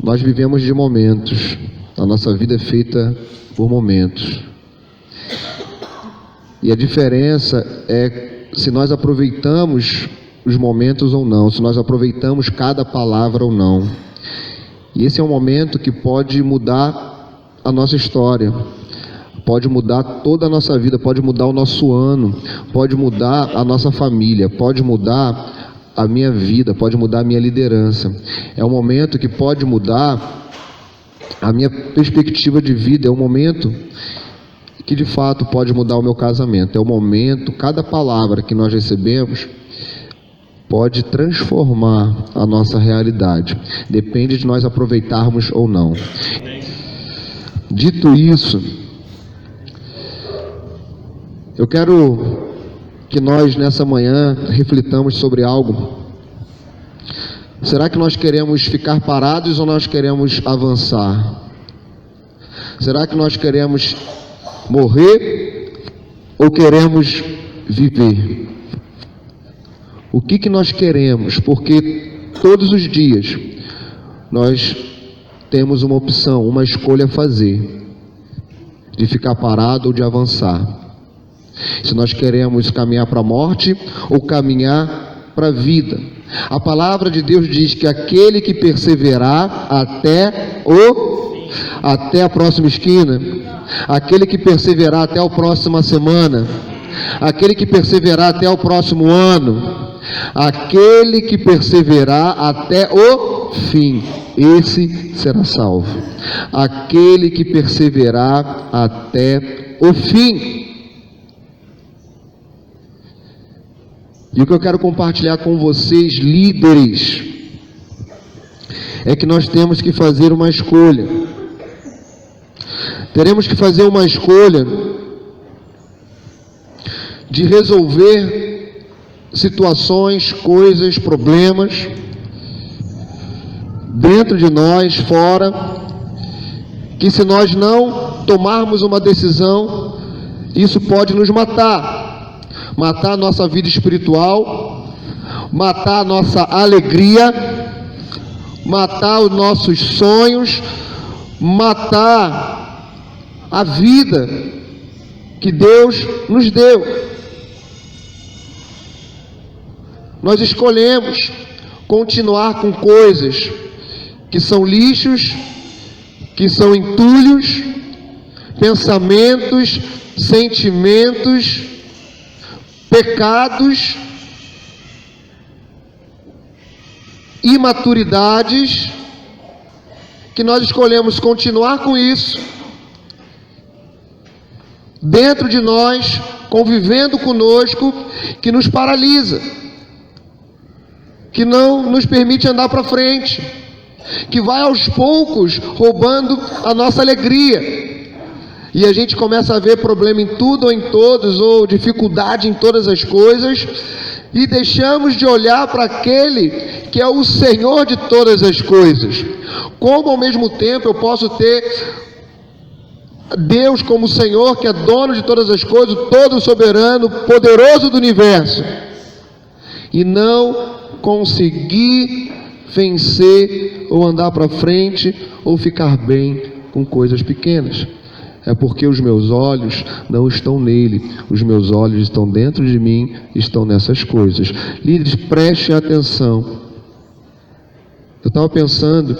Nós vivemos de momentos. A nossa vida é feita por momentos. E a diferença é se nós aproveitamos os momentos ou não, se nós aproveitamos cada palavra ou não. E esse é um momento que pode mudar a nossa história, pode mudar toda a nossa vida, pode mudar o nosso ano, pode mudar a nossa família, pode mudar a minha vida, pode mudar a minha liderança. É um momento que pode mudar a minha perspectiva de vida, é um momento que de fato pode mudar o meu casamento. É o momento, cada palavra que nós recebemos pode transformar a nossa realidade. Depende de nós aproveitarmos ou não. Dito isso, eu quero que nós nessa manhã reflitamos sobre algo. Será que nós queremos ficar parados ou nós queremos avançar? Será que nós queremos morrer ou queremos viver? O que nós queremos? Porque todos os dias nós temos uma opção, uma escolha a fazer, de ficar parado ou de avançar. Se nós queremos caminhar para a morte ou caminhar para a vida. A palavra de Deus diz que aquele que perseverar até a próxima esquina, aquele que perseverar até a próxima semana, aquele que perseverar até o próximo ano, aquele que perseverar até o fim, esse será salvo. Aquele que perseverar até o fim. E o que eu quero compartilhar com vocês, líderes, é que nós temos que fazer uma escolha. Teremos que fazer uma escolha de resolver situações, coisas, problemas, dentro de nós, fora, que se nós não tomarmos uma decisão, isso pode nos matar. Matar a nossa vida espiritual, matar a nossa alegria, matar os nossos sonhos, matar a vida que Deus nos deu. Nós escolhemos continuar com coisas que são lixos, que são entulhos, pensamentos, sentimentos, pecados, imaturidades, que nós escolhemos continuar com isso, dentro de nós, convivendo conosco, que nos paralisa, que não nos permite andar para frente, que vai aos poucos roubando a nossa alegria. E a gente começa a ver problema em tudo ou em todos, ou dificuldade em todas as coisas, e deixamos de olhar para aquele que é o Senhor de todas as coisas. Como ao mesmo tempo eu posso ter Deus como Senhor, que é dono de todas as coisas, todo soberano, poderoso do universo, e não conseguir vencer ou andar para frente ou ficar bem com coisas pequenas? É porque os meus olhos não estão nele, os meus olhos estão dentro de mim, estão nessas coisas. Líderes, prestem atenção. Eu estava pensando,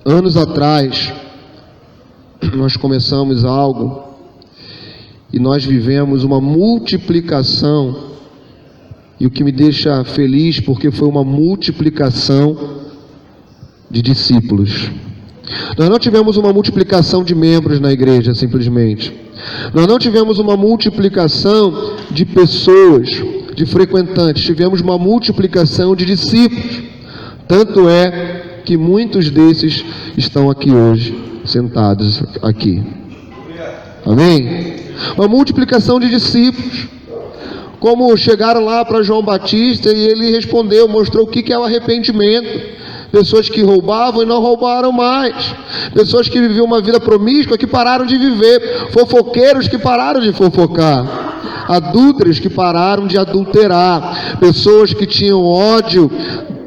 anos atrás, nós começamos algo e nós vivemos uma multiplicação, e o que me deixa feliz, porque foi uma multiplicação de discípulos. Nós não tivemos uma multiplicação de membros na igreja, simplesmente. Nós não tivemos uma multiplicação de pessoas, de frequentantes. Tivemos uma multiplicação de discípulos. Tanto é que muitos desses estão aqui hoje, sentados aqui. Amém? Uma multiplicação de discípulos. Como chegaram lá para João Batista e ele respondeu, mostrou o que é o arrependimento. Pessoas que roubavam e não roubaram mais. Pessoas que viviam uma vida promíscua que pararam de viver. Fofoqueiros que pararam de fofocar. Adúlteros que pararam de adulterar. Pessoas que tinham ódio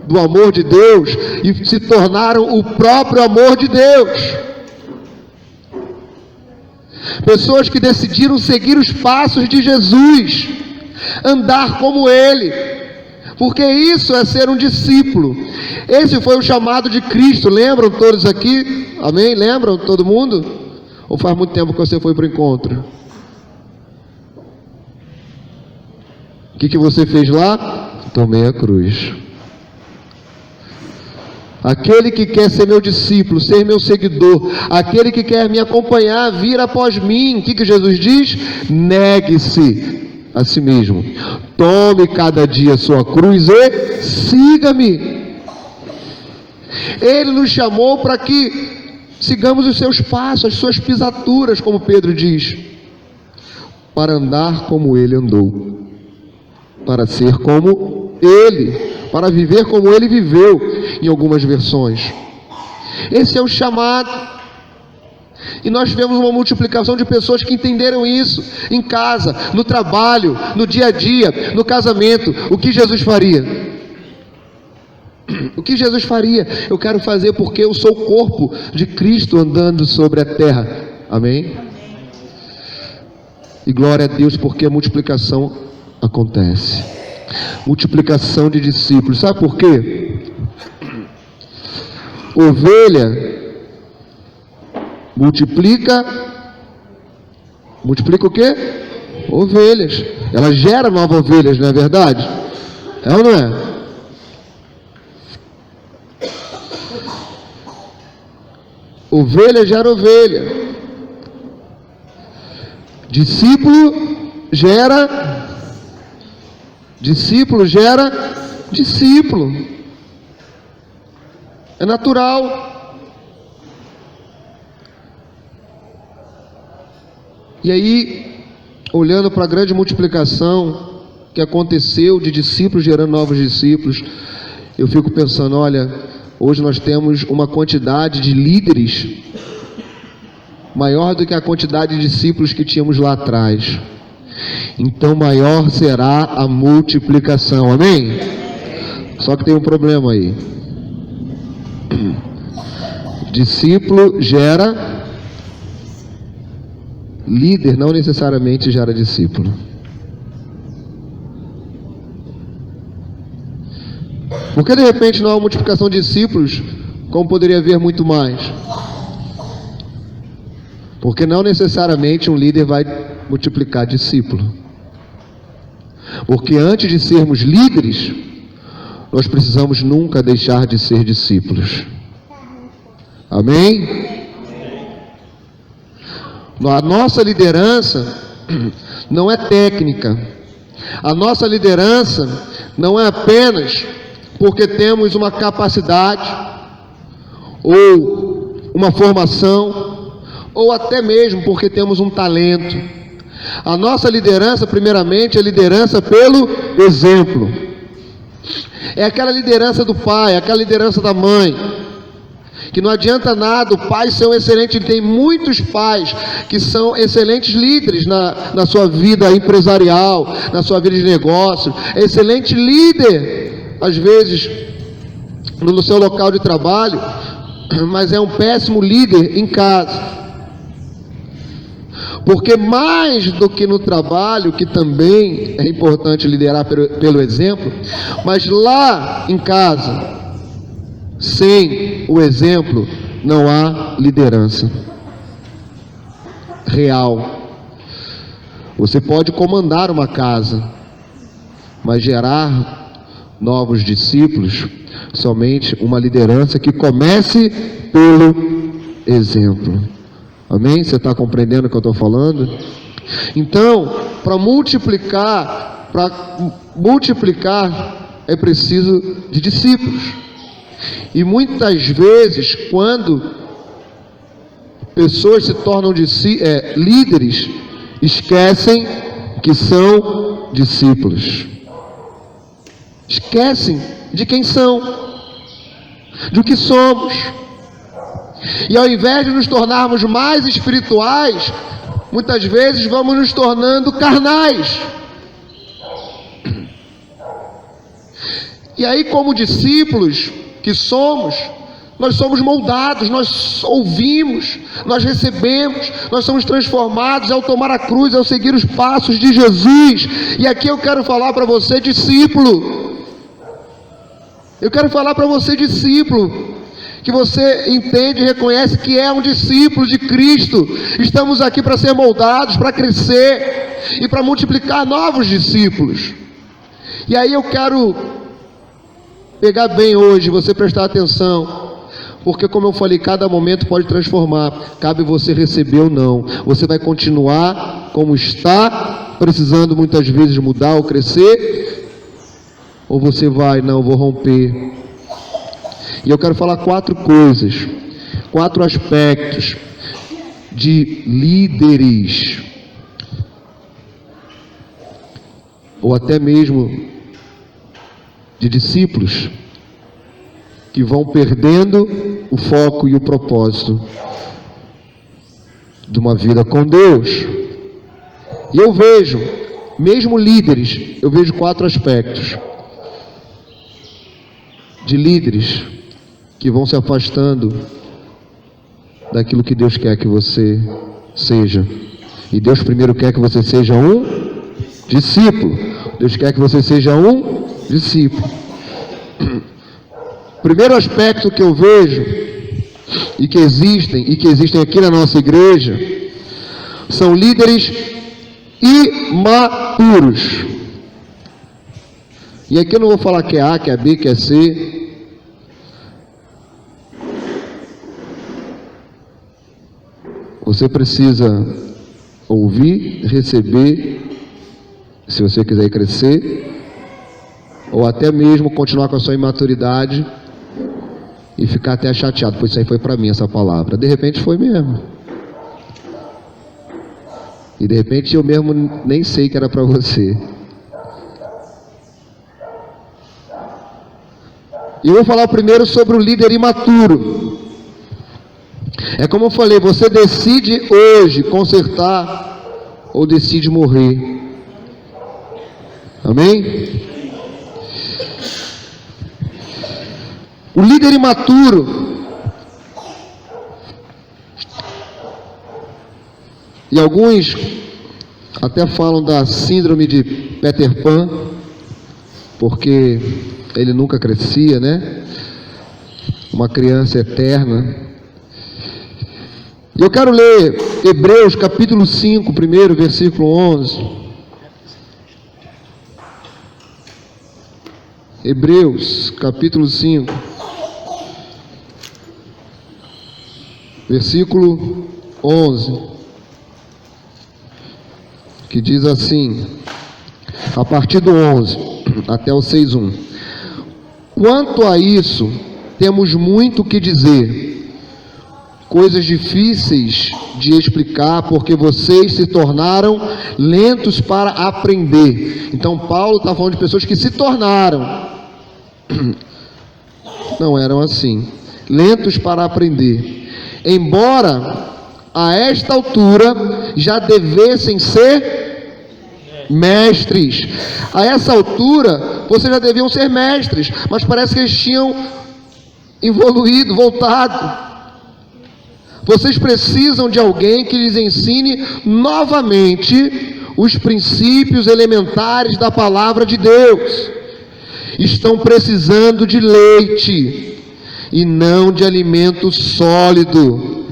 do amor de Deus e se tornaram o próprio amor de Deus. Pessoas que decidiram seguir os passos de Jesus, andar como Ele, porque isso é ser um discípulo. Esse foi o chamado de Cristo. Lembram todos aqui? Amém? Lembram todo mundo? Ou faz muito tempo que você foi para o encontro? O que você fez lá? Tomei a cruz. Aquele que quer ser meu discípulo, ser meu seguidor, aquele que quer me acompanhar, vir após mim, o que Jesus diz? Negue-se a si mesmo, tome cada dia a sua cruz e siga-me. Ele nos chamou para que sigamos os seus passos, as suas pisaturas, como Pedro diz, para andar como Ele andou, para ser como Ele, para viver como Ele viveu, em algumas versões. Esse é o chamado. E nós vemos uma multiplicação de pessoas que entenderam isso em casa, no trabalho, no dia a dia, no casamento. O que Jesus faria? O que Jesus faria? Eu quero fazer porque eu sou o corpo de Cristo andando sobre a terra. Amém? E glória a Deus porque a multiplicação acontece. Multiplicação de discípulos. Sabe por quê? Ovelha multiplica o quê? Ovelhas. Ela gera novas ovelhas, não é verdade? É ou não é? Ovelha gera ovelha. Discípulo gera discípulo. É natural. E aí, olhando para a grande multiplicação que aconteceu de discípulos gerando novos discípulos, eu fico pensando, olha, hoje nós temos uma quantidade de líderes maior do que a quantidade de discípulos que tínhamos lá atrás. Então maior será a multiplicação, amém? Só que tem um problema aí. Discípulo gera líder, não necessariamente gera discípulo. Porque de repente não há multiplicação de discípulos, como poderia haver muito mais? Porque não necessariamente um líder vai multiplicar discípulo. Porque antes de sermos líderes, nós precisamos nunca deixar de ser discípulos. Amém? A nossa liderança não é técnica. A nossa liderança não é apenas porque temos uma capacidade ou uma formação, ou até mesmo porque temos um talento. A nossa liderança, primeiramente, é liderança pelo exemplo. É aquela liderança do pai, aquela liderança da mãe, que não adianta nada o pai ser um excelente. Tem muitos pais que são excelentes líderes na sua vida empresarial, na sua vida de negócio, é excelente líder, às vezes, no seu local de trabalho, mas é um péssimo líder em casa. Porque mais do que no trabalho, que também é importante liderar pelo exemplo, mas lá em casa, sem o exemplo, não há liderança real. Você pode comandar uma casa, mas gerar novos discípulos, somente uma liderança que comece pelo exemplo. Amém? Você está compreendendo o que eu estou falando? Então, para multiplicar é preciso de discípulos. E muitas vezes, quando pessoas se tornam líderes, esquecem que são discípulos. Esquecem de quem são, do que somos. E ao invés de nos tornarmos mais espirituais, muitas vezes vamos nos tornando carnais. E aí, como discípulos que somos, nós somos moldados, nós ouvimos, nós recebemos, nós somos transformados ao tomar a cruz, ao seguir os passos de Jesus. E aqui eu quero falar para você, discípulo, eu quero falar para você, discípulo, que você entende e reconhece que é um discípulo de Cristo. Estamos aqui para ser moldados, para crescer e para multiplicar novos discípulos. E aí eu quero pegar bem hoje, você prestar atenção, porque como eu falei, cada momento pode transformar, cabe você receber ou não. Você vai continuar como está, precisando muitas vezes mudar ou crescer, ou você vai, não, vou romper. E eu quero falar 4 coisas, 4 aspectos de líderes, ou até mesmo de discípulos, que vão perdendo o foco e o propósito de uma vida com Deus. E eu vejo, mesmo líderes, eu vejo 4 aspectos de líderes que vão se afastando daquilo que Deus quer que você seja. E Deus primeiro quer que você seja um discípulo. Deus quer que você seja um discípulo. Primeiro aspecto que eu vejo e que existem aqui na nossa igreja, são líderes imaturos. E aqui eu não vou falar que é A, que é B, que é C. Você precisa ouvir, receber, se você quiser crescer, ou até mesmo continuar com a sua imaturidade e ficar até chateado, pois isso aí foi para mim essa palavra. De repente foi mesmo. E de repente eu mesmo nem sei que era para você. E eu vou falar primeiro sobre o líder imaturo. É como eu falei, você decide hoje consertar ou decide morrer. Amém? O líder imaturo, e alguns até falam da síndrome de Peter Pan, porque ele nunca crescia, né? Uma criança eterna. E eu quero ler Hebreus capítulo 5, primeiro, versículo 11. Hebreus capítulo 5, versículo 11, que diz assim, a partir do 11 até o 6:1: quanto a isso, temos muito o que dizer, coisas difíceis de explicar, porque vocês se tornaram lentos para aprender. Então Paulo está falando de pessoas que se tornaram, não eram assim, lentos para aprender, embora a esta altura já devessem ser mestres. A essa altura vocês já deviam ser mestres, mas parece que eles tinham evoluído, voltado. Vocês precisam de alguém que lhes ensine novamente os princípios elementares da palavra de Deus. Estão precisando de leite e não de alimento sólido.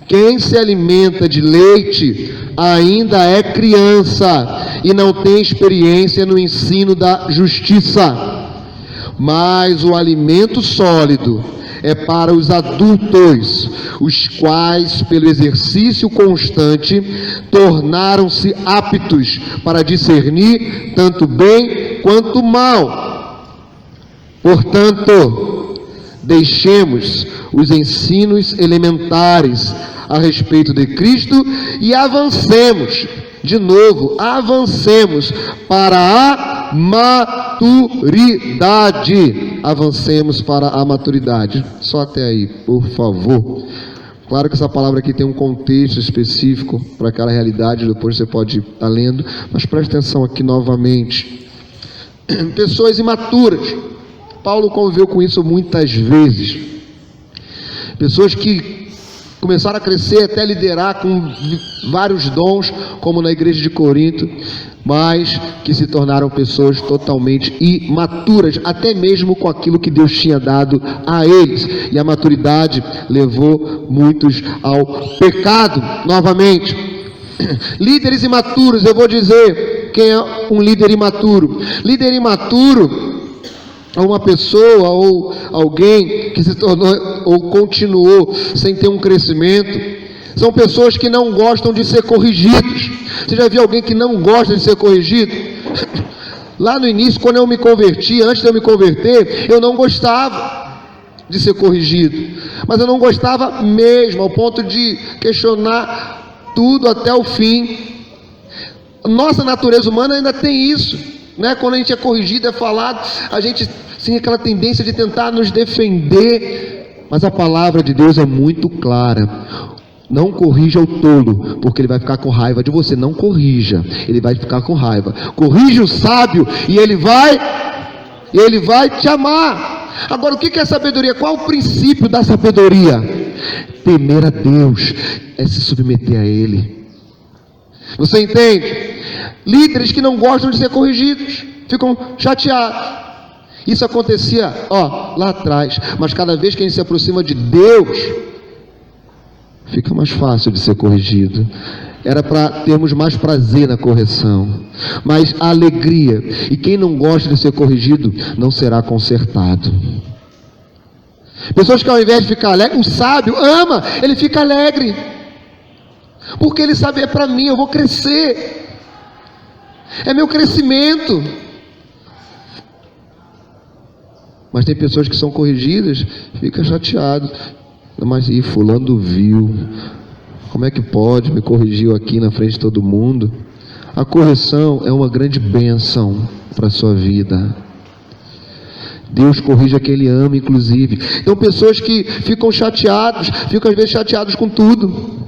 Quem se alimenta de leite ainda é criança e não tem experiência no ensino da justiça. Mas o alimento sólido é para os adultos, os quais, pelo exercício constante, tornaram-se aptos para discernir tanto bem quanto mal. Portanto, deixemos os ensinos elementares a respeito de Cristo e avancemos, de novo, avancemos para a maturidade. Avancemos para a maturidade. Só até aí, por favor. Claro que essa palavra aqui tem um contexto específico para aquela realidade, depois você pode estar lendo, mas preste atenção aqui novamente. Pessoas imaturas. Paulo conviveu com isso muitas vezes. Pessoas que começaram a crescer até liderar com vários dons, como na igreja de Corinto, mas que se tornaram pessoas totalmente imaturas, até mesmo com aquilo que Deus tinha dado a eles. E a maturidade levou muitos ao pecado novamente. Líderes imaturos, eu vou dizer quem é um líder imaturo. Líder imaturo é uma pessoa ou alguém que se tornou ou continuou sem ter um crescimento. São pessoas que não gostam de ser corrigidos. Você já viu alguém que não gosta de ser corrigido? Lá no início, quando eu me converti, antes de eu me converter, eu não gostava de ser corrigido. Mas eu não gostava mesmo, ao ponto de questionar tudo até o fim. Nossa natureza humana ainda tem isso, né? Quando a gente é corrigido, é falado, a gente tem aquela tendência de tentar nos defender. Mas a palavra de Deus é muito clara. Não corrija o tolo, porque ele vai ficar com raiva de você. Não corrija, ele vai ficar com raiva. Corrija o sábio e ele vai te amar. Agora, o que é sabedoria? Qual o princípio da sabedoria? Temer a Deus, é se submeter a Ele. Você entende? Líderes que não gostam de ser corrigidos ficam chateados. Isso acontecia, lá atrás. Mas cada vez que a gente se aproxima de Deus, fica mais fácil de ser corrigido. Era para termos mais prazer na correção, mais alegria. E quem não gosta de ser corrigido não será consertado. Pessoas que ao invés de ficar alegre, o sábio ama, ele fica alegre, porque ele sabe, é para mim, eu vou crescer, é meu crescimento. Mas tem pessoas que são corrigidas, fica chateado. Mas fulano viu, como é que pode, me corrigiu aqui na frente de todo mundo. A correção é uma grande bênção para a sua vida. Deus corrige a quem Ele ama, inclusive. Então pessoas que ficam chateados, ficam às vezes chateados com tudo.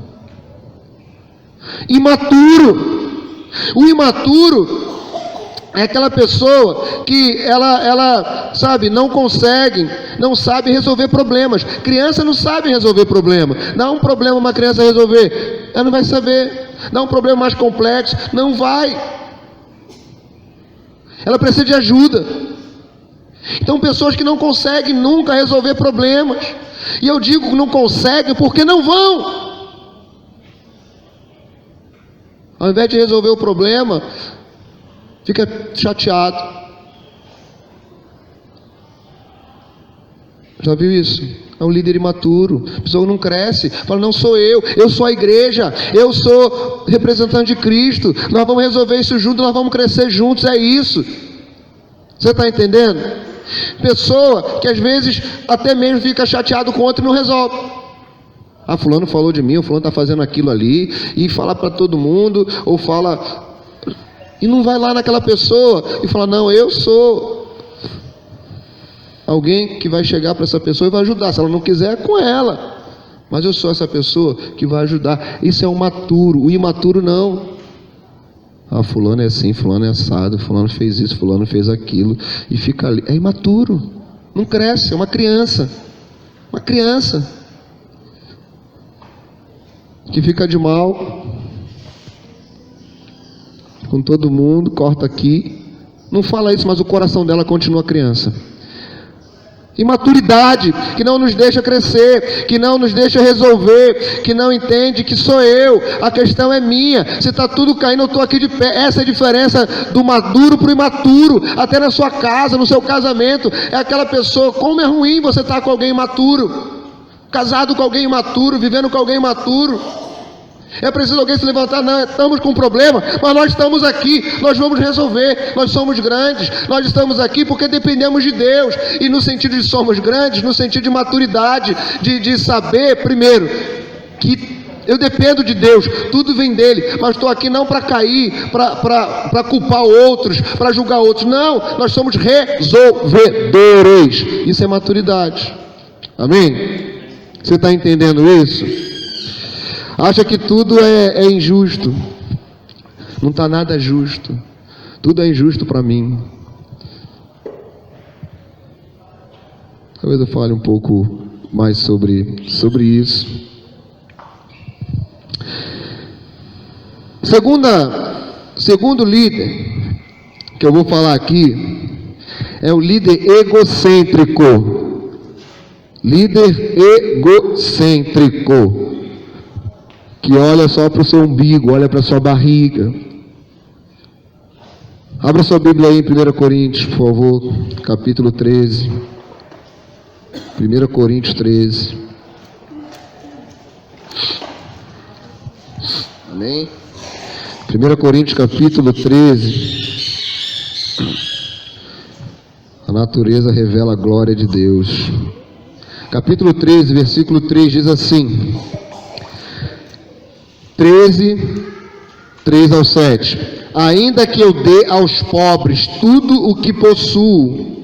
Imaturo. O imaturo é aquela pessoa que ela sabe, não sabe resolver problemas. Criança não sabe resolver problema. Dá um problema uma criança resolver, ela não vai saber. Dá um problema mais complexo, não vai. Ela precisa de ajuda. Então pessoas que não conseguem nunca resolver problemas. E eu digo que não conseguem porque não vão. Ao invés de resolver o problema, fica chateado. Já viu isso? É um líder imaturo. A pessoa não cresce. Fala, não sou eu sou a igreja, eu sou representante de Cristo. Nós vamos resolver isso juntos, nós vamos crescer juntos, é isso. Você está entendendo? Pessoa que às vezes até mesmo fica chateado com o outro e não resolve. Fulano falou de mim, o fulano está fazendo aquilo ali, e fala para todo mundo, ou fala... E não vai lá naquela pessoa e fala, não, eu sou alguém que vai chegar para essa pessoa e vai ajudar. Se ela não quiser, é com ela. Mas eu sou essa pessoa que vai ajudar. Isso é o maturo. O imaturo não. Fulano é assim, fulano é assado, fulano fez isso, fulano fez aquilo. E fica ali. É imaturo. Não cresce, é uma criança. Uma criança. Que fica de mal com todo mundo, corta aqui, não fala isso, mas o coração dela continua criança. Imaturidade, que não nos deixa crescer, que não nos deixa resolver, que não entende que sou eu, a questão é minha, se está tudo caindo eu estou aqui de pé. Essa é a diferença do maduro para o imaturo, até na sua casa, no seu casamento. É aquela pessoa, como é ruim você estar com alguém imaturo, casado com alguém imaturo, vivendo com alguém imaturo. É preciso alguém se levantar, não, estamos com um problema, mas nós estamos aqui, nós vamos resolver, nós somos grandes, nós estamos aqui porque dependemos de Deus, e no sentido de somos grandes, no sentido de maturidade, de saber, primeiro, que eu dependo de Deus, tudo vem dele, mas estou aqui não para cair, para culpar outros, para julgar outros, não, nós somos resolvedores, isso é maturidade, amém? Você está entendendo isso? Acha que tudo é injusto. Não está nada justo. Tudo é injusto para mim. Talvez eu fale um pouco mais sobre isso. Segundo líder que eu vou falar aqui é o líder egocêntrico. Líder egocêntrico, que olha só para o seu umbigo, olha para a sua barriga. Abra sua Bíblia aí em 1 Coríntios, por favor, capítulo 13. 1 Coríntios 13. Amém? 1 Coríntios capítulo 13. A natureza revela a glória de Deus. Capítulo 13, versículo 3 diz assim: 13, 3 ao 7. Ainda que eu dê aos pobres tudo o que possuo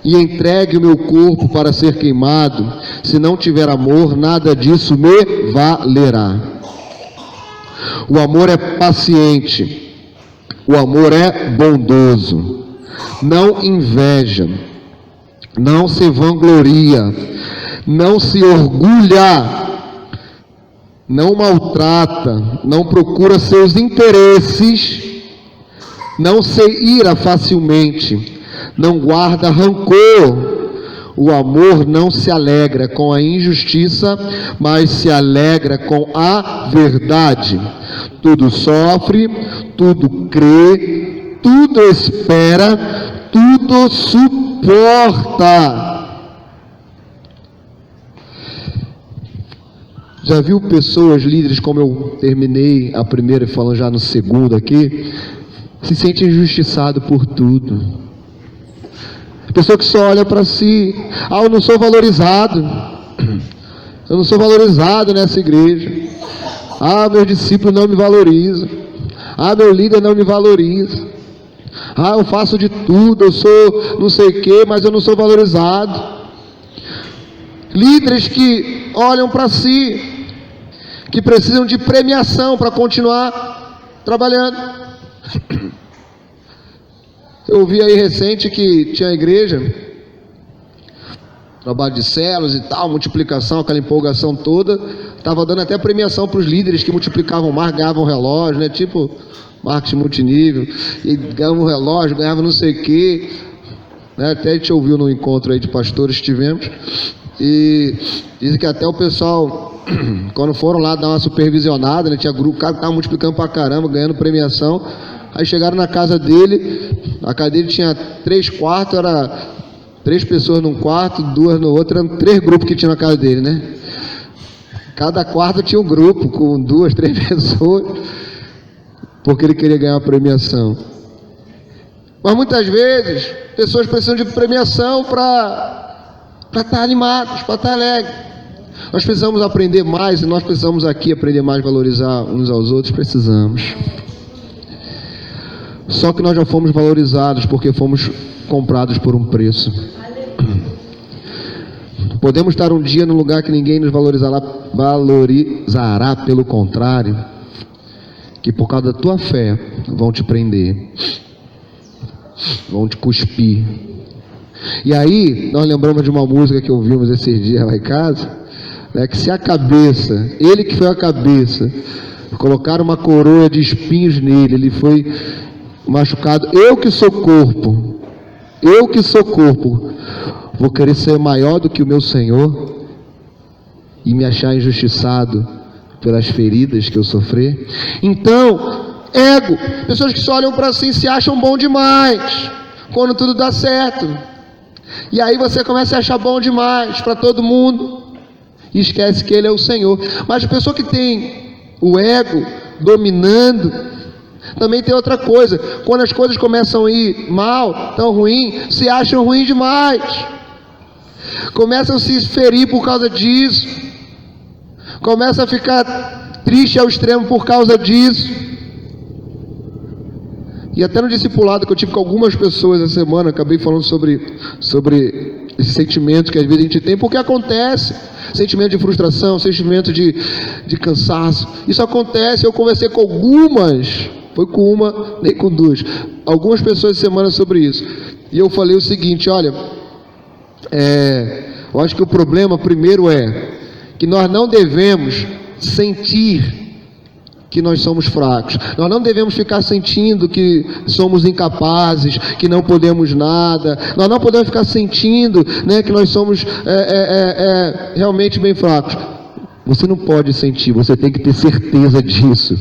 e entregue o meu corpo para ser queimado, se não tiver amor, nada disso me valerá. O amor é paciente, o amor é bondoso, não inveja, não se vangloria, não se orgulha, não maltrata, não procura seus interesses, não se ira facilmente, não guarda rancor. O amor não se alegra com a injustiça, mas se alegra com a verdade. Tudo sofre, tudo crê, tudo espera, tudo suporta. Já viu pessoas, líderes, como eu terminei a primeira e falando já no segundo aqui, se sente injustiçado por tudo. Pessoa que só olha para si. Eu não sou valorizado. Eu não sou valorizado nessa igreja. Meus discípulos não me valorizam. Meu líder não me valoriza. Eu faço de tudo, eu sou não sei o que, mas eu não sou valorizado. Líderes que olham para si, que precisam de premiação para continuar trabalhando. Eu ouvi aí recente que tinha igreja, trabalho de células e tal, multiplicação, aquela empolgação toda, estava dando até premiação para os líderes que multiplicavam mais, ganhavam relógio, né? Tipo marketing multinível, e ganhavam relógio, ganhavam não sei o que, né? Até a gente ouviu no encontro aí de pastores que tivemos, e dizem que até o pessoal, quando foram lá dar uma supervisionada, né? Tinha grupo, o cara que estava multiplicando pra caramba, ganhando premiação. Aí chegaram na casa dele, a casa dele tinha 3 quartos, era 3 pessoas num quarto, 2 no outro, eram 3 grupos que tinha na casa dele, né? Cada quarto tinha um grupo com 2, 3 pessoas, porque ele queria ganhar uma premiação. Mas muitas vezes, pessoas precisam de premiação para estar animados, para estar alegres. Nós precisamos aprender mais, e nós precisamos aqui aprender mais a valorizar uns aos outros, precisamos. Só que nós já fomos valorizados porque fomos comprados por um preço. Podemos estar um dia num lugar que ninguém nos valorizará, pelo contrário, que por causa da tua fé vão te prender, vão te cuspir. E aí nós lembramos de uma música que ouvimos esses dias lá em casa, né, que se a cabeça, ele que foi a cabeça, colocaram uma coroa de espinhos nele, ele foi machucado. Eu que sou corpo, vou querer ser maior do que o meu Senhor e me achar injustiçado pelas feridas que eu sofri? Então, ego, pessoas que só olham para si, se acham bom demais quando tudo dá certo, e aí você começa a achar bom demais para todo mundo e esquece que Ele é o Senhor. Mas a pessoa que tem o ego dominando, também tem outra coisa: quando as coisas começam a ir mal, tão ruim, se acham ruim demais, começam a se ferir por causa disso, começam a ficar triste ao extremo por causa disso. E até no discipulado que eu tive com algumas pessoas essa semana, acabei falando sobre esses sentimentos que às vezes a gente tem, porque acontece, sentimento de frustração, sentimento de cansaço, isso acontece. Eu conversei com algumas, foi com uma, nem com duas, algumas pessoas essa semana sobre isso, e eu falei o seguinte: olha, Eu acho que o problema primeiro é que nós não devemos sentir que nós somos fracos. Nós não devemos ficar sentindo que somos incapazes, que não podemos nada. Nós não podemos ficar sentindo, né, que nós somos realmente bem fracos. Você não pode sentir, você tem que ter certeza disso.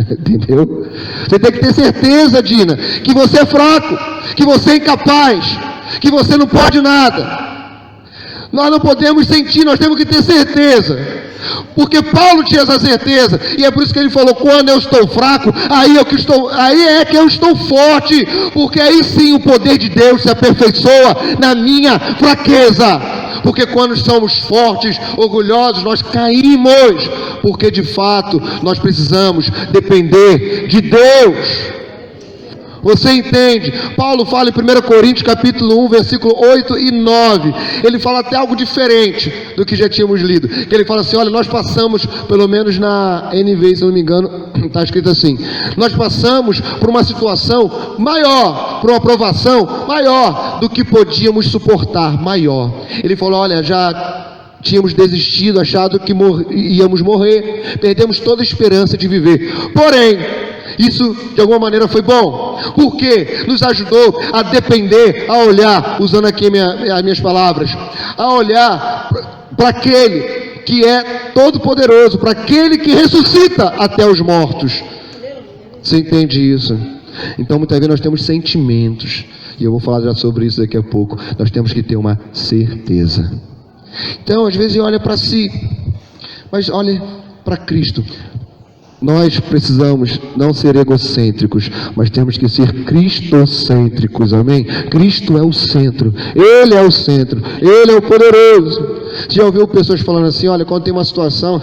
Entendeu? Você tem que ter certeza, Dina, que você é fraco, que você é incapaz, que você não pode nada. Nós não podemos sentir, nós temos que ter certeza. Porque Paulo tinha essa certeza, e é por isso que ele falou: quando eu estou fraco, aí é que eu estou forte, porque aí sim o poder de Deus se aperfeiçoa na minha fraqueza. Porque quando somos fortes, orgulhosos, nós caímos, porque de fato nós precisamos depender de Deus. Você entende? Paulo fala em 1 Coríntios capítulo 1, versículo 8 e 9. Ele fala até algo diferente do que já tínhamos lido. Que ele fala assim: olha, nós passamos, pelo menos na NVI, se não me engano, está escrito assim: nós passamos por uma situação maior, por uma provação maior do que podíamos suportar, maior. Ele falou: olha, já tínhamos desistido, achado que íamos morrer, perdemos toda a esperança de viver. Porém, isso de alguma maneira foi bom, porque nos ajudou a depender, a olhar, usando aqui as minhas palavras, a olhar para aquele que é todo poderoso, para aquele que ressuscita até os mortos. Você entende isso? Então muitas vezes nós temos sentimentos, e eu vou falar já sobre isso daqui a pouco. Nós temos que ter uma certeza. Então às vezes olha para si, mas olha para Cristo. Nós precisamos não ser egocêntricos, mas temos que ser cristocêntricos, amém? Cristo é o centro, Ele é o centro, Ele é o poderoso. Você já ouviu pessoas falando assim: olha, quando tem uma situação,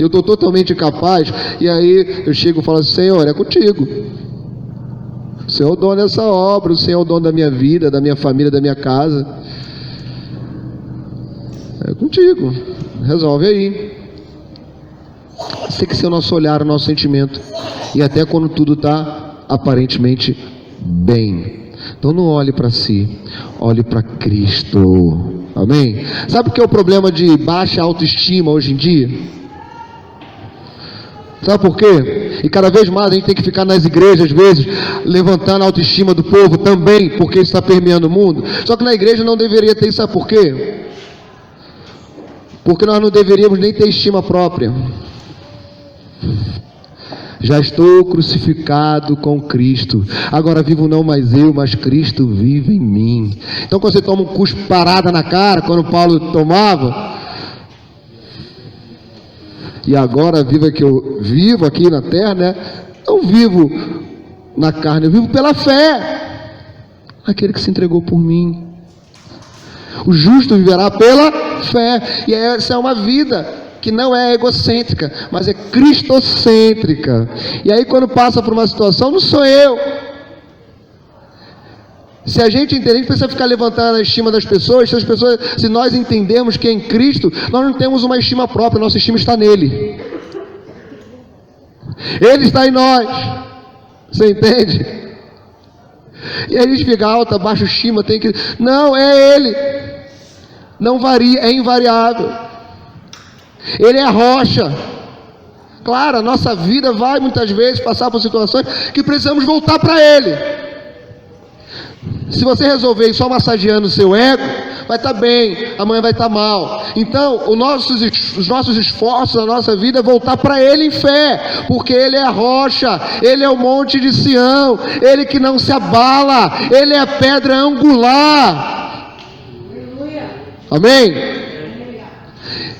eu estou totalmente incapaz, e aí eu chego e falo assim: Senhor, é contigo. O Senhor é o dono dessa obra, o Senhor é o dono da minha vida, da minha família, da minha casa. É contigo, resolve aí. Tem que ser o nosso olhar, o nosso sentimento, e até quando tudo está aparentemente bem. Então não olhe para si, olhe para Cristo, amém? Sabe o que é o problema de baixa autoestima hoje em dia? Sabe por quê? E cada vez mais a gente tem que ficar nas igrejas, às vezes, levantando a autoestima do povo também, porque isso está permeando o mundo. Só que na igreja não deveria ter, sabe por quê? Porque nós não deveríamos nem ter estima própria. Já estou crucificado com Cristo, agora vivo não mais eu, mas Cristo vive em mim. Então quando você toma um cusparada na cara, quando Paulo tomava, e agora viva que eu vivo aqui na terra, né? Não vivo na carne, eu vivo pela fé, aquele que se entregou por mim. O justo viverá pela fé, e essa é uma vida que não é egocêntrica, mas é cristocêntrica. E aí quando passa por uma situação, não sou eu. Se a gente entender, a gente precisa ficar levantando a estima das pessoas. Se nós entendermos que é em Cristo, nós não temos uma estima própria, nossa estima está nele. Ele está em nós. Você entende? E aí a gente fica alta, baixa estima, tem que... Não, é Ele. Não varia, é invariável. Ele é a rocha. Claro, a nossa vida vai muitas vezes passar por situações que precisamos voltar para Ele. Se você resolver ir só massageando o seu ego, vai estar bem, amanhã vai estar mal. Então, os nossos esforços, a nossa vida é voltar para Ele em fé, porque Ele é a rocha, Ele é o monte de Sião, Ele que não se abala, Ele é a pedra angular. Amém?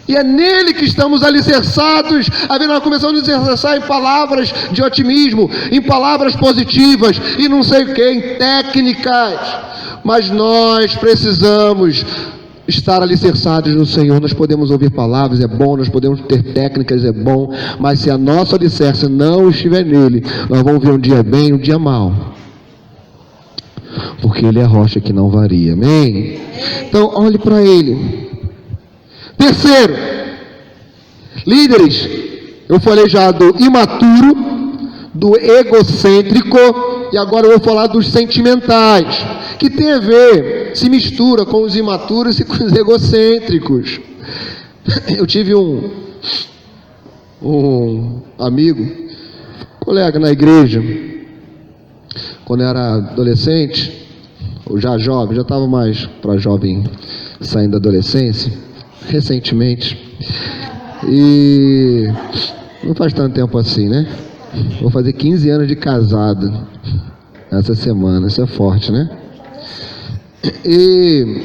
E é nele que estamos alicerçados. Nós começamos a nos alicerçar em palavras de otimismo, em palavras positivas, e não sei o que, em técnicas. Mas nós precisamos estar alicerçados no Senhor. Nós podemos ouvir palavras, é bom, nós podemos ter técnicas, é bom, mas se a nossa alicerce não estiver nele, nós vamos ver um dia bem, um dia mal. Porque Ele é a rocha que não varia, amém? Então olhe para Ele. Terceiro, líderes, eu falei já do imaturo, do egocêntrico, e agora eu vou falar dos sentimentais. que tem a ver, se mistura com os imaturos e com os egocêntricos. Eu tive um amigo, colega na igreja, quando eu era adolescente, ou já jovem, já estava mais para jovem saindo da adolescência, recentemente, e não faz tanto tempo assim, né? Vou fazer 15 anos de casado essa semana, isso é forte, né? E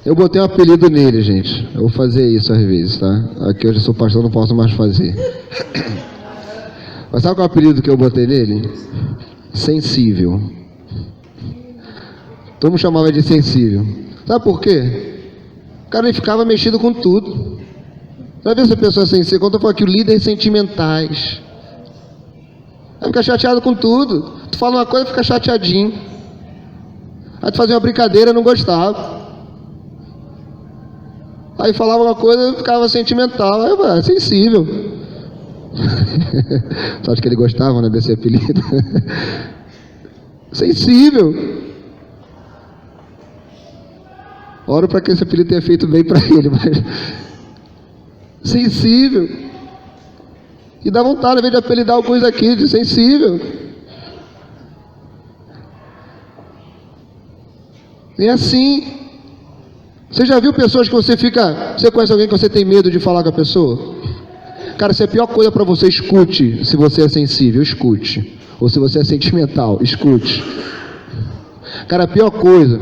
eu botei um apelido nele, gente. Eu vou fazer isso às vezes, tá? Aqui hoje eu sou pastor, não posso mais fazer. Mas sabe qual é o apelido que eu botei nele? Sensível. Todo mundo chamava de sensível. Sabe por quê? O cara ele ficava mexido com tudo. Sabe essa pessoa sensível? Quando eu falo aqui, líderes sentimentais. Aí fica chateado com tudo. Tu fala uma coisa, fica chateadinho. Aí tu fazia uma brincadeira, não gostava. Aí falava uma coisa, ficava sentimental. Aí eu sensível. Só acho que ele gostava, né, desse apelido. Sensível. Oro para que esse apelido tenha feito bem para ele, mas sensível. E dá vontade, ao invés de apelidar alguns aqui, de sensível. E assim. Você já viu pessoas que você conhece alguém que você tem medo de falar com a pessoa? Cara, se é a pior coisa para você, escute. Se você é sensível, escute. Ou se você é sentimental, escute. Cara, a pior coisa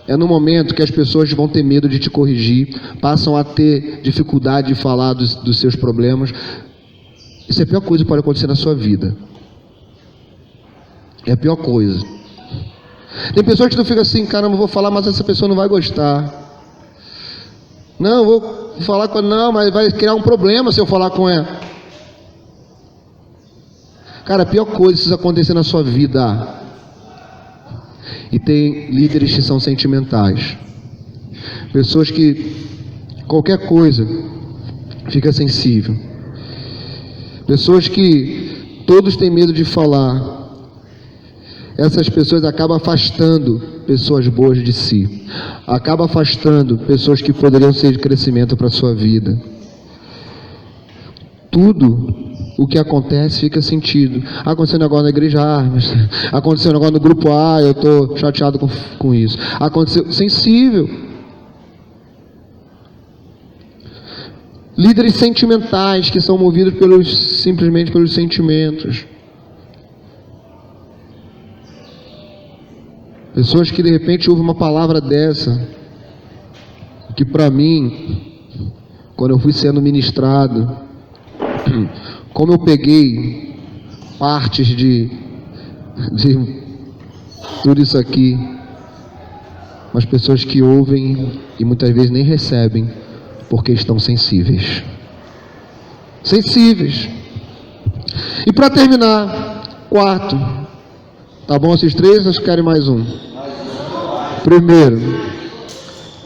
é no momento que as pessoas vão ter medo de te corrigir, passam a ter dificuldade de falar dos seus problemas. Isso é a pior coisa que pode acontecer na sua vida. É a pior coisa. Tem pessoas que tu fica assim, cara, não vou falar, mas essa pessoa não vai gostar. Não, vou falar com ela, não, mas vai criar um problema se eu falar com ela. Cara, a pior coisa se isso acontecer na sua vida. E tem líderes que são sentimentais. Pessoas que qualquer coisa fica sensível. Pessoas que todos têm medo de falar. Essas pessoas acabam afastando pessoas boas de si. Acabam afastando pessoas que poderiam ser de crescimento para a sua vida. Tudo o que acontece fica sentido. Aconteceu um negócio na igreja, aconteceu um negócio no grupo A, eu estou chateado com isso. Aconteceu, sensível. Líderes sentimentais que são movidos simplesmente pelos sentimentos. Pessoas que de repente ouvem uma palavra dessa, que para mim, quando eu fui sendo ministrado, como eu peguei partes de tudo isso aqui, mas pessoas que ouvem e muitas vezes nem recebem, porque estão sensíveis. Sensíveis. E para terminar, quarto, tá bom esses três, ou querem mais um? Primeiro,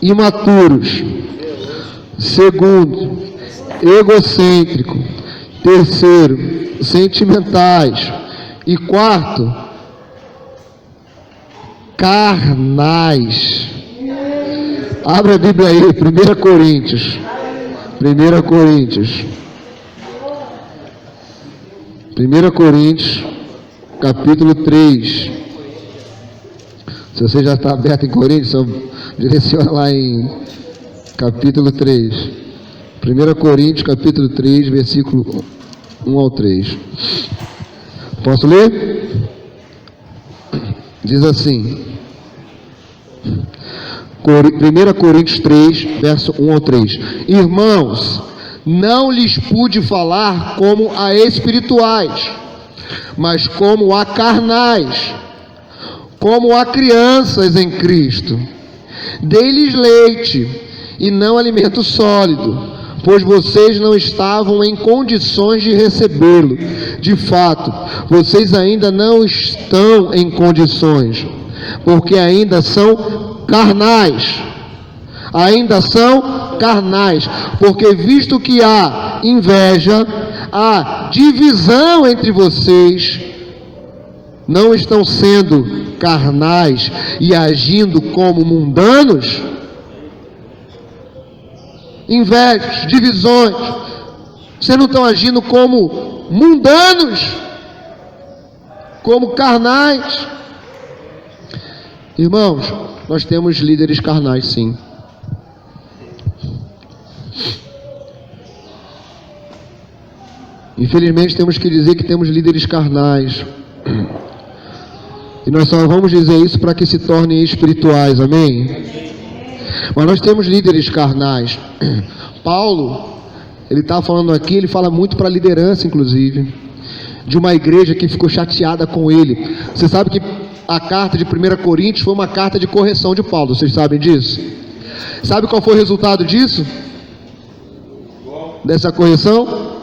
imaturos. Segundo, egocêntrico. Terceiro, sentimentais. E quarto, carnais. Abra a Bíblia aí, 1 Coríntios. 1 Coríntios. 1 Coríntios, capítulo 3. Se você já está aberto em Coríntios, só direciona lá em capítulo 3. 1 Coríntios, capítulo 3, versículo 1 ao 3. Posso ler? Diz assim. 1 Coríntios 3, verso 1 ao 3. Irmãos, não lhes pude falar como a espirituais, mas como a carnais, como a crianças em Cristo. Dei-lhes leite e não alimento sólido, pois vocês não estavam em condições de recebê-lo. De fato, vocês ainda não estão em condições, porque ainda são carnais. Ainda são carnais, porque visto que há inveja, há divisão entre vocês, não estão sendo carnais e agindo como mundanos? Invejas, divisões, vocês não estão agindo como mundanos, como carnais? Irmãos, nós temos líderes carnais, sim. Infelizmente temos que dizer que temos líderes carnais. E nós só vamos dizer isso para que se tornem espirituais, amém? Mas nós temos líderes carnais. Paulo, ele está falando aqui, ele fala muito para a liderança, inclusive, de uma igreja que ficou chateada com ele. Você sabe que a carta de 1 Coríntios foi uma carta de correção de Paulo, vocês sabem disso? Sabe qual foi o resultado disso? Dessa correção?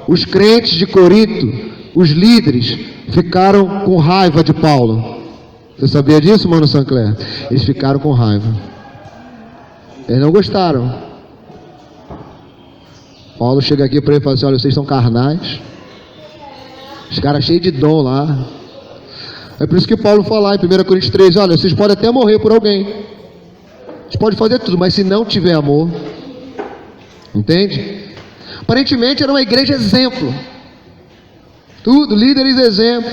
Os crentes de Corinto, os líderes, ficaram com raiva de Paulo. Você sabia disso, mano Sancler? Eles ficaram com raiva. Eles não gostaram. Paulo chega aqui para ele e fala assim: olha, vocês são carnais. Os caras cheios de dom lá. É por isso que Paulo fala em 1 Coríntios 3, olha, vocês podem até morrer por alguém. Vocês podem fazer tudo, mas se não tiver amor, entende? Aparentemente era uma igreja exemplo. Tudo, líderes exemplo.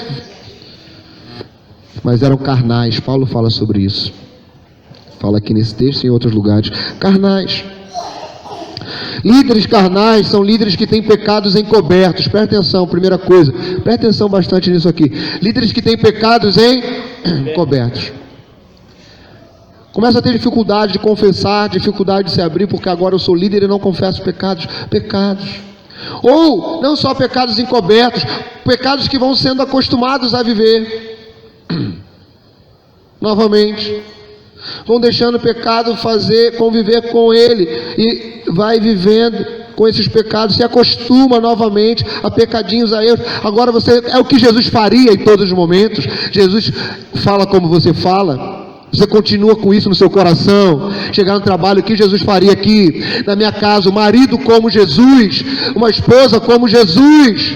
Mas eram carnais. Paulo fala sobre isso. Fala aqui nesse texto e em outros lugares. Carnais. Líderes carnais são líderes que têm pecados encobertos. Presta atenção, primeira coisa. Presta atenção bastante nisso aqui. Líderes que têm pecados encobertos. Começa a ter dificuldade de confessar, dificuldade de se abrir, porque agora eu sou líder e não confesso pecados. Ou, não só pecados encobertos, pecados que vão sendo acostumados a viver. Novamente. Vão deixando o pecado conviver com ele, e vai vivendo com esses pecados, se acostuma novamente a pecadinhos, a erros. Agora é o que Jesus faria em todos os momentos. Jesus fala como você fala. Você continua com isso no seu coração. Chegar no trabalho, o que Jesus faria aqui na minha casa? O marido como Jesus, uma esposa como Jesus.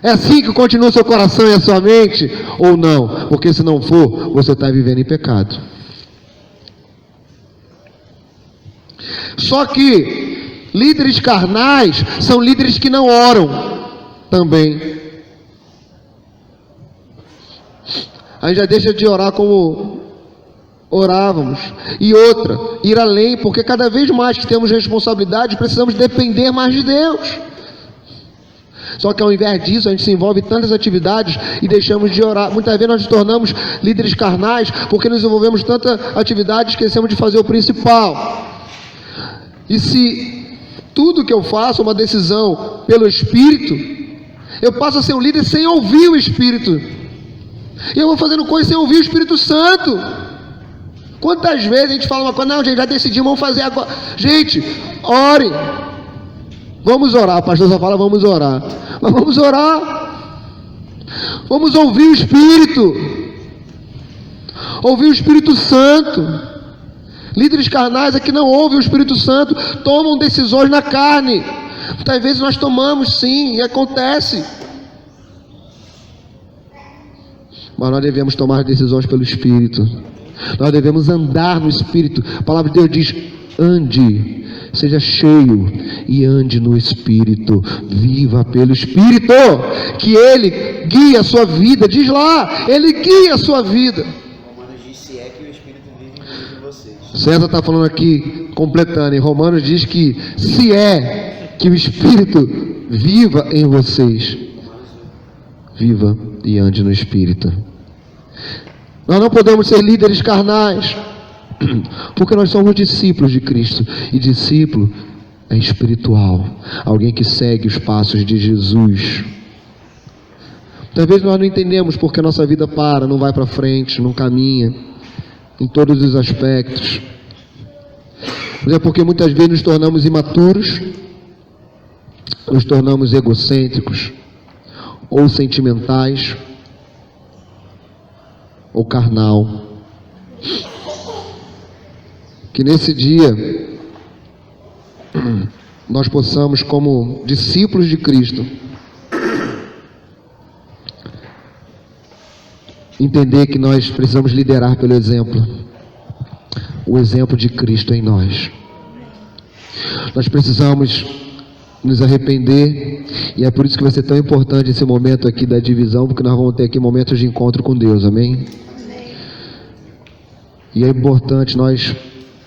É assim que continua o seu coração e a sua mente? Ou não? Porque se não for, você está vivendo em pecado. Só que líderes carnais são líderes que não oram também. A gente já deixa de orar como orávamos. E outra, ir além, porque cada vez mais que temos responsabilidade, precisamos depender mais de Deus. Só que ao invés disso, a gente se envolve em tantas atividades e deixamos de orar. Muitas vezes nós nos tornamos líderes carnais porque nos envolvemos em tanta atividade e esquecemos de fazer o principal. E se tudo que eu faço é uma decisão pelo Espírito, eu passo a ser um líder sem ouvir o Espírito. E eu vou fazendo coisas sem ouvir o Espírito Santo. Quantas vezes a gente fala uma coisa, não, gente, já decidimos, vamos fazer agora. Gente, ore. Vamos orar, o pastor só fala vamos orar. Mas vamos orar. Vamos ouvir o Espírito. Ouvir o Espírito Santo. Líderes carnais é que não ouvem o Espírito Santo, tomam decisões na carne. Muitas vezes nós tomamos, sim, e acontece. Mas nós devemos tomar decisões pelo Espírito. Nós devemos andar no Espírito. A palavra de Deus diz: ande, seja cheio e ande no Espírito. Viva pelo Espírito, que Ele guia a sua vida. Diz lá, Ele guia a sua vida. César está falando aqui, completando, em Romanos diz que se é que o Espírito viva em vocês, viva e ande no Espírito. Nós não podemos ser líderes carnais, porque nós somos discípulos de Cristo, e discípulo é espiritual, alguém que segue os passos de Jesus. Talvez nós não entendemos porque a nossa vida para, não vai para frente, não caminha em todos os aspectos. Mas é porque muitas vezes nos tornamos imaturos, nos tornamos egocêntricos, ou sentimentais, ou carnal. Que nesse dia nós possamos, como discípulos de Cristo, entender que nós precisamos liderar pelo exemplo, o exemplo de Cristo em nós. Nós precisamos nos arrepender, e é por isso que vai ser tão importante esse momento aqui da divisão, porque nós vamos ter aqui momentos de encontro com Deus, amém? E é importante nós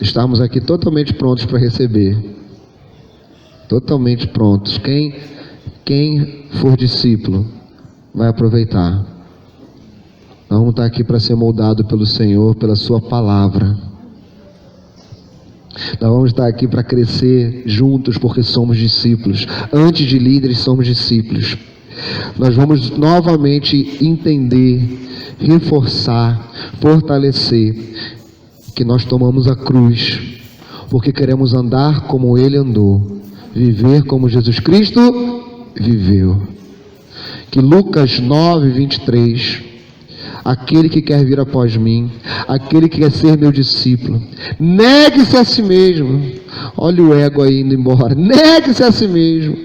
estarmos aqui totalmente prontos para receber, totalmente prontos. Quem for discípulo vai aproveitar. Nós vamos estar aqui para ser moldado pelo Senhor, pela sua palavra. Nós vamos estar aqui para crescer juntos, porque somos discípulos. Antes de líderes, somos discípulos. Nós vamos novamente entender, reforçar, fortalecer que nós tomamos a cruz, porque queremos andar como Ele andou, viver como Jesus Cristo viveu. Que Lucas 9:23, aquele que quer vir após mim, aquele que quer ser meu discípulo, negue-se a si mesmo. Olha o ego aí indo embora. Negue-se a si mesmo.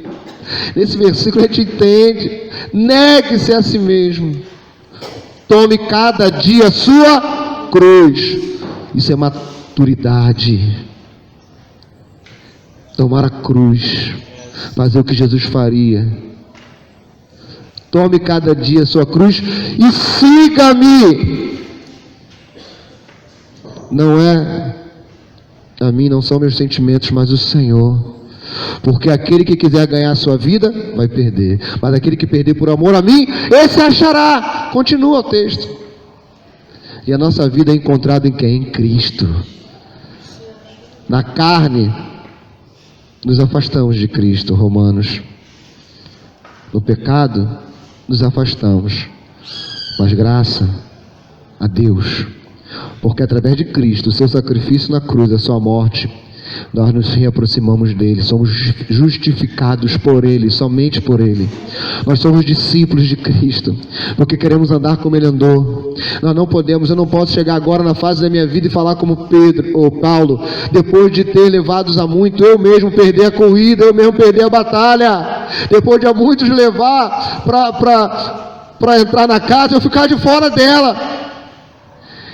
Nesse versículo a gente entende. Negue-se a si mesmo. Tome cada dia a sua cruz. Isso é maturidade. Tomar a cruz, fazer o que Jesus faria. Tome cada dia a sua cruz e siga-me. Não é a mim, não são meus sentimentos, mas o Senhor. Porque aquele que quiser ganhar a sua vida, vai perder. Mas aquele que perder por amor a mim, esse achará. Continua o texto. E a nossa vida é encontrada em quem? Em Cristo. Na carne, nos afastamos de Cristo, Romanos. No pecado, nos afastamos, mas graça a Deus, porque através de Cristo, o seu sacrifício na cruz, a sua morte, nós nos reaproximamos dele, somos justificados por ele, somente por ele. Nós somos discípulos de Cristo, porque queremos andar como ele andou. Nós não podemos, eu não posso chegar agora na fase da minha vida e falar como Pedro ou Paulo, depois de ter levados a muito, eu mesmo perder a corrida, eu mesmo perder a batalha, depois de a muitos levar para entrar na casa, eu ficar de fora dela.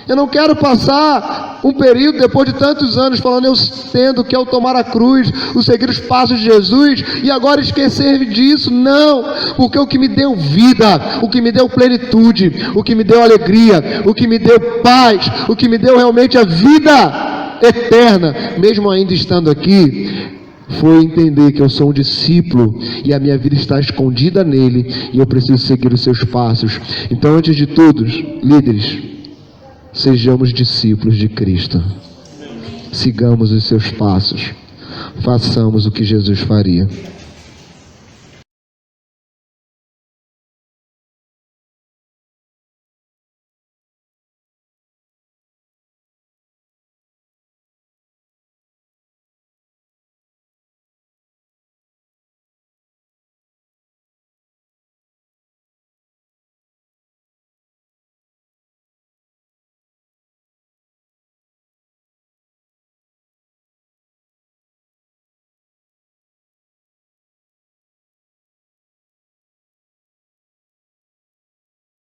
Eu não quero passar um período, depois de tantos anos, falando eu tendo que eu tomar a cruz, o seguir os passos de Jesus, e agora esquecer disso. Não, porque o que me deu vida, o que me deu plenitude, o que me deu alegria, o que me deu paz, o que me deu realmente a vida eterna, mesmo ainda estando aqui, foi entender que eu sou um discípulo e a minha vida está escondida nele e eu preciso seguir os seus passos. Então, antes de tudo, líderes, sejamos discípulos de Cristo. Sigamos os seus passos. Façamos o que Jesus faria.